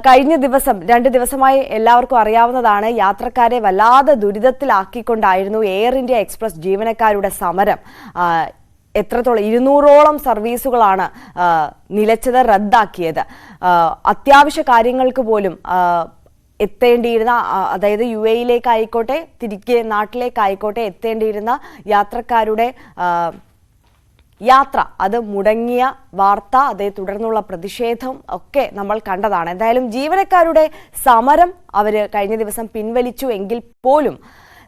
കഴിഞ്ഞ ദിവസം 2 ദിവസമായി എല്ലാവർക്കും അറിയാവുന്നതാണ്, യാത്രക്കാരെ വല്ലാതെ ദുരിതത്തിലാക്കിക്കൊണ്ടായിരുന്നു എയർ ഇന്ത്യ എക്സ്പ്രസ് ജീവനക്കാരുടെ സമരം. എത്രത്തോളം 200ഓളം സർവീസുകളാണ് നിലച്ചത്, റദ്ദാക്കിയത്. അത്യാവശ്യ കാര്യങ്ങൾക്ക് പോലും എത്തേണ്ടിയിരുന്ന, അതായത് UAE-യിലേക്കായിക്കോട്ടെ തിരികെ നാട്ടിലേക്കായിക്കോട്ടെ എത്തേണ്ടിയിരുന്ന യാത്രക്കാരുടെ യാത്ര അത് മുടങ്ങിയ വാർത്ത, അതേ തുടർന്നുള്ള പ്രതിഷേധം ഒക്കെ നമ്മൾ കണ്ടതാണ്. എന്തായാലും ജീവനക്കാരുടെ സമരം അവർ കഴിഞ്ഞ ദിവസം പിൻവലിച്ചു എങ്കിൽ പോലും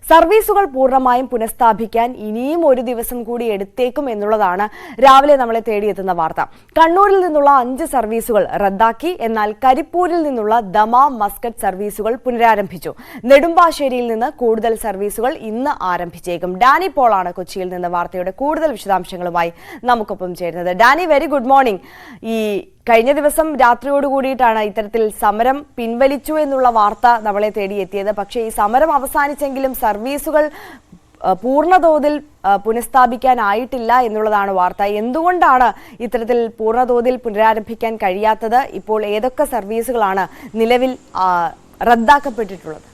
സർവീസുകൾ പൂർണ്ണമായും പുനഃസ്ഥാപിക്കാൻ ഇനിയും ഒരു ദിവസം കൂടി എടുത്തേക്കും എന്നുള്ളതാണ് രാവിലെ നമ്മളെ തേടിയെത്തുന്ന വാർത്ത. കണ്ണൂരിൽ നിന്നുള്ള 5 സർവീസുകൾ റദ്ദാക്കി. എന്നാൽ കരിപ്പൂരിൽ നിന്നുള്ള ദമാം മസ്കറ്റ് സർവീസുകൾ പുനരാരംഭിച്ചു. നെടുമ്പാശ്ശേരിയിൽ നിന്ന് കൂടുതൽ സർവീസുകൾ ഇന്ന് ആരംഭിച്ചേക്കും. ഡാനി പോളാണ് കൊച്ചിയിൽ നിന്ന് വാർത്തയുടെ കൂടുതൽ വിശദാംശങ്ങളുമായി നമുക്കൊപ്പം ചേരുന്നത്. Dani, very good morning. ഈ കഴിഞ്ഞ ദിവസം രാത്രിയോട് കൂടിയിട്ടാണ് ഇത്തരത്തിൽ സമരം പിൻവലിച്ചു എന്നുള്ള വാർത്ത നമ്മളെ തേടിയെത്തിയത്. പക്ഷേ ഈ സമരം അവസാനിച്ചെങ്കിലും സർവീസുകൾ പൂർണ്ണതോതിൽ പുനഃസ്ഥാപിക്കാനായിട്ടില്ല എന്നുള്ളതാണ് വാർത്ത. എന്തുകൊണ്ടാണ് ഇത്തരത്തിൽ പൂർണ്ണതോതിൽ പുനരാരംഭിക്കാൻ കഴിയാത്തത്? ഇപ്പോൾ ഏതൊക്കെ സർവീസുകളാണ് നിലവിൽ റദ്ദാക്കപ്പെട്ടിട്ടുള്ളത്?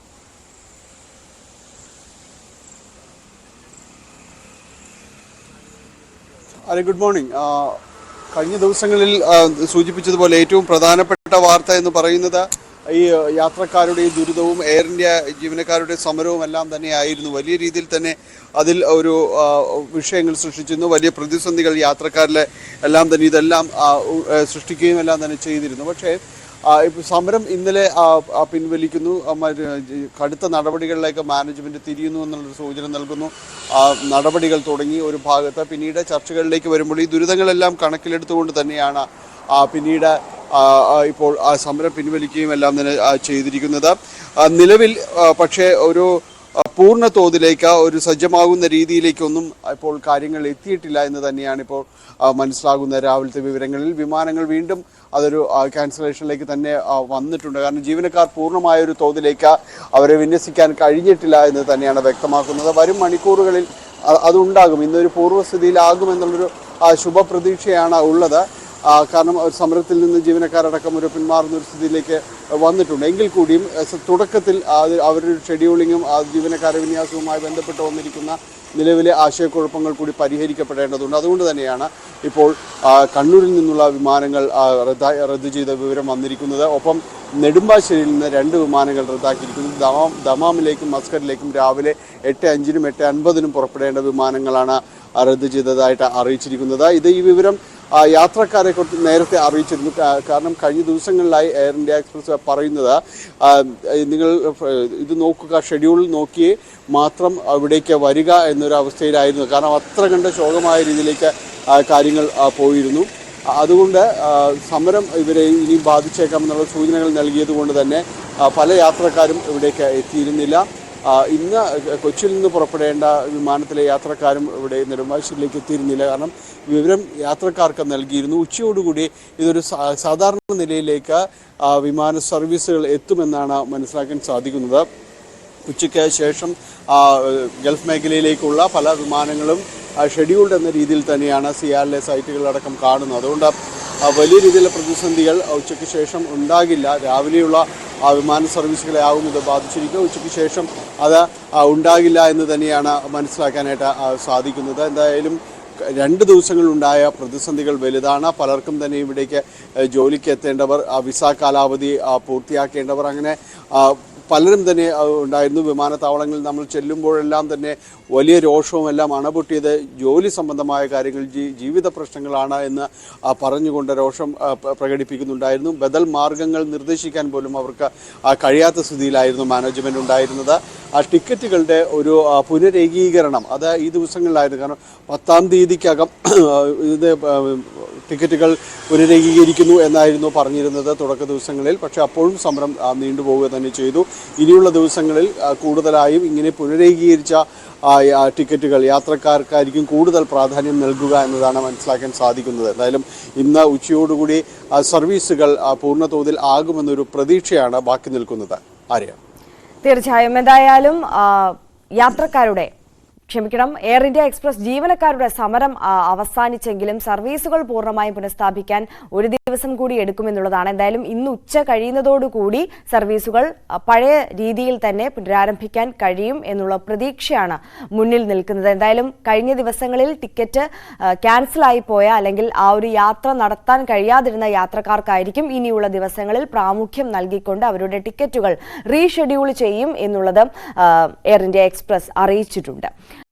Good morning. കഴിഞ്ഞ ദിവസങ്ങളിൽ സൂചിപ്പിച്ചതുപോലെ ഏറ്റവും പ്രധാനപ്പെട്ട വാർത്ത എന്ന് പറയുന്നത് ഈ യാത്രക്കാരുടെ ഈ ദുരിതവും എയർ ഇന്ത്യ ജീവനക്കാരുടെ സമരവും എല്ലാം തന്നെയായിരുന്നു. വലിയ രീതിയിൽ തന്നെ അതിൽ ഒരു വിഷയങ്ങൾ സൃഷ്ടിച്ചിരുന്നു. വലിയ പ്രതിസന്ധികൾ യാത്രക്കാരിലെ എല്ലാം തന്നെ ഇതെല്ലാം സൃഷ്ടിക്കുകയും എല്ലാം തന്നെ ചെയ്തിരുന്നു. പക്ഷേ ഇപ്പോൾ സമരം ഇന്നലെ പിൻവലിക്കുന്നു. കടുത്ത നടപടികളിലേക്ക് മാനേജ്മെൻറ്റ് തിരിയുന്നു എന്നുള്ളൊരു സൂചന നൽകുന്നു. നടപടികൾ തുടങ്ങി ഒരു ഭാഗത്ത്. പിന്നീട് ചർച്ചകളിലേക്ക് വരുമ്പോൾ ഈ ദുരിതങ്ങളെല്ലാം കണക്കിലെടുത്തുകൊണ്ട് തന്നെയാണ് പിന്നീട് ഇപ്പോൾ സമരം പിൻവലിക്കുകയും എല്ലാം തന്നെ ചെയ്തിരിക്കുന്നത്. നിലവിൽ പക്ഷേ ഒരു പൂർണ്ണ തോതിലേക്ക് ഒരു സജ്ജമാകുന്ന രീതിയിലേക്കൊന്നും ഇപ്പോൾ കാര്യങ്ങൾ എത്തിയിട്ടില്ല എന്ന് തന്നെയാണ് ഇപ്പോൾ മനസ്സിലാകുന്ന രാവിലത്തെ വിവരങ്ങളിൽ. വിമാനങ്ങൾ വീണ്ടും അതൊരു ക്യാൻസലേഷനിലേക്ക് തന്നെ വന്നിട്ടുണ്ട്. കാരണം ജീവനക്കാർ പൂർണ്ണമായൊരു തോതിലേക്ക് അവരെ വിന്യസിക്കാൻ കഴിഞ്ഞിട്ടില്ല എന്ന് തന്നെയാണ് വ്യക്തമാക്കുന്നത്. വരും മണിക്കൂറുകളിൽ അതുണ്ടാകും. ഇന്നൊരു പൂർവ്വസ്ഥിതിയിലാകുമെന്നുള്ളൊരു ശുഭപ്രതീക്ഷയാണ് ഉള്ളത്. കാരണം സമരത്തിൽ നിന്ന് ജീവനക്കാരടക്കം ഒരു പിന്മാറുന്ന ഒരു സ്ഥിതിയിലേക്ക് വന്നിട്ടുണ്ട്. എങ്കിൽ കൂടിയും തുടക്കത്തിൽ അവരുടെ ഷെഡ്യൂളിങ്ങും ജീവനക്കാരുടെ വിന്യാസവുമായി ബന്ധപ്പെട്ട് വന്നിരിക്കുന്ന നിലവിലെ ആശയക്കുഴപ്പങ്ങൾ കൂടി പരിഹരിക്കപ്പെടേണ്ടതുണ്ട്. അതുകൊണ്ട് തന്നെയാണ് ഇപ്പോൾ കണ്ണൂരിൽ നിന്നുള്ള വിമാനങ്ങൾ റദ്ദ് ചെയ്ത വിവരം വന്നിരിക്കുന്നത്. ഒപ്പം നെടുമ്പാശ്ശേരിയിൽ നിന്ന് 2 വിമാനങ്ങൾ റദ്ദാക്കിയിരിക്കുന്നത്. ദമാമിലേക്കും മസ്കറ്റിലേക്കും രാവിലെ 8:05-നും 8:50-നും പുറപ്പെടേണ്ട വിമാനങ്ങളാണ് റദ്ദ് ചെയ്തതായിട്ട് അറിയിച്ചിരിക്കുന്നത്. ഈ വിവരം യാത്രക്കാരെ കുറിച്ച് നേരത്തെ അറിയിച്ചിരുന്നു. കാരണം കഴിഞ്ഞ ദിവസങ്ങളിലായി എയർ ഇന്ത്യ എക്സ്പ്രസ് പറയുന്നത് നിങ്ങൾ ഇത് നോക്കുക, ഷെഡ്യൂൾ നോക്കിയേ മാത്രം അവിടേക്ക് വരിക എന്നൊരു അവസ്ഥയിലായിരുന്നു. കാരണം അത്ര കണ്ട് ശോകമായ രീതിയിലേക്ക് കാര്യങ്ങൾ പോയിരുന്നു. അതുകൊണ്ട് സമരം ഇവരെ ഇനി ബാധിച്ചേക്കാമെന്നുള്ള സൂചനകൾ നൽകിയത് കൊണ്ട് തന്നെ പല യാത്രക്കാരും ഇവിടേക്ക് എത്തിയിരുന്നില്ല. ഇന്ന് കൊച്ചിയിൽ നിന്ന് പുറപ്പെടേണ്ട വിമാനത്തിലെ യാത്രക്കാരും ഇവിടെ നെടുമ്പാശ്ശേരിയിലേക്ക് എത്തിയിരുന്നില്ല. കാരണം വിവരം യാത്രക്കാർക്ക് നൽകിയിരുന്നു. ഉച്ചയോടുകൂടി ഇതൊരു സാധാരണ നിലയിലേക്ക് വിമാന സർവീസുകൾ എത്തുമെന്നാണ് മനസ്സിലാക്കാൻ സാധിക്കുന്നത്. ഉച്ചയ്ക്ക് ശേഷം ഗൾഫ് മേഖലയിലേക്കുള്ള പല വിമാനങ്ങളും ഷെഡ്യൂൾഡ് എന്ന രീതിയിൽ തന്നെയാണ് സിയാലിലെ സൈറ്റുകളടക്കം കാണുന്നത്. അതുകൊണ്ട് വലിയ രീതിയിലുള്ള പ്രതിസന്ധികൾ ഉച്ചയ്ക്ക് ശേഷം ഉണ്ടാകില്ല. രാവിലെയുള്ള വിമാന സർവീസുകളെ ആകും ഇത് ബാധിച്ചിരിക്കുക. ഉച്ചയ്ക്ക് ശേഷം അത് ഉണ്ടാകില്ല എന്ന് തന്നെയാണ് മനസ്സിലാക്കാനായിട്ട് സാധിക്കുന്നത്. എന്തായാലും 2 ദിവസങ്ങളുണ്ടായ പ്രതിസന്ധികൾ വലുതാണ്. പലർക്കും തന്നെ ഇവിടേക്ക് ജോലിക്ക് എത്തേണ്ടവർ, വിസ കാലാവധി പൂർത്തിയാക്കേണ്ടവർ, അങ്ങനെ പലരും തന്നെ ഉണ്ടായിരുന്നു. വിമാനത്താവളങ്ങളിൽ നമ്മൾ ചെല്ലുമ്പോഴെല്ലാം തന്നെ വലിയ രോഷവും എല്ലാം അണപൊട്ടിയത് ജോലി സംബന്ധമായ കാര്യങ്ങൾ, ജീവിത പ്രശ്നങ്ങളാണ് എന്ന് പറഞ്ഞുകൊണ്ട് രോഷം പ്രകടിപ്പിക്കുന്നുണ്ടായിരുന്നു. ബദൽ മാർഗങ്ങൾ നിർദ്ദേശിക്കാൻ പോലും അവർക്ക് കഴിയാത്ത സ്ഥിതിയിലായിരുന്നു മാനേജ്മെൻറ്റ് ഉണ്ടായിരുന്നത്. ടിക്കറ്റുകളുടെ ഒരു പുനരേകീകരണം അത് ഈ ദിവസങ്ങളിലായിരുന്നു. കാരണം 10-ാം തീയതിക്കകം ഇത് ടിക്കറ്റുകൾ പുനരേകീകരിക്കുന്നു എന്നായിരുന്നു പറഞ്ഞിരുന്നത് തുടക്ക ദിവസങ്ങളിൽ. പക്ഷേ അപ്പോഴും സമരം നീണ്ടുപോവുക തന്നെ ചെയ്തു. ഇനിയുള്ള ദിവസങ്ങളിൽ കൂടുതലായും ഇങ്ങനെ പുനരേകീകരിച്ച ടിക്കറ്റുകൾ യാത്രക്കാർക്കായിരിക്കും കൂടുതൽ പ്രാധാന്യം നൽകുക എന്നതാണ് മനസ്സിലാക്കാൻ സാധിക്കുന്നത്. എന്തായാലും ഇന്ന് ഉച്ചയോടുകൂടി സർവീസുകൾ പൂർണ്ണതോതിൽ ആകുമെന്നൊരു പ്രതീക്ഷയാണ് ബാക്കി നിൽക്കുന്നത്. ആര്യ, തീർച്ചയായും എന്തായാലും യാത്രക്കാരുടെ ക്ഷമിക്കണം, എയർ ഇന്ത്യ എക്സ്പ്രസ് ജീവനക്കാരുടെ സമരം അവസാനിച്ചെങ്കിലും സർവീസുകൾ പൂർണ്ണമായും പുനഃസ്ഥാപിക്കാൻ ഒരു ദിവസം കൂടി എടുക്കുമെന്നുള്ളതാണ്. എന്തായാലും ഇന്ന് ഉച്ച കഴിയുന്നതോടുകൂടി സർവീസുകൾ പഴയ രീതിയിൽ തന്നെ പുനരാരംഭിക്കാൻ കഴിയും എന്നുള്ള പ്രതീക്ഷയാണ് മുന്നിൽ നിൽക്കുന്നത്. എന്തായാലും കഴിഞ്ഞ ദിവസങ്ങളിൽ ടിക്കറ്റ് ക്യാൻസലായി പോയ അല്ലെങ്കിൽ ആ ഒരു യാത്ര നടത്താൻ കഴിയാതിരുന്ന യാത്രക്കാർക്കായിരിക്കും ഇനിയുള്ള ദിവസങ്ങളിൽ പ്രാമുഖ്യം നൽകിക്കൊണ്ട് അവരുടെ ടിക്കറ്റുകൾ റീഷെഡ്യൂൾ ചെയ്യും എന്നുള്ളത് എയർ ഇന്ത്യ എക്സ്പ്രസ് അറിയിച്ചിട്ടുണ്ട്.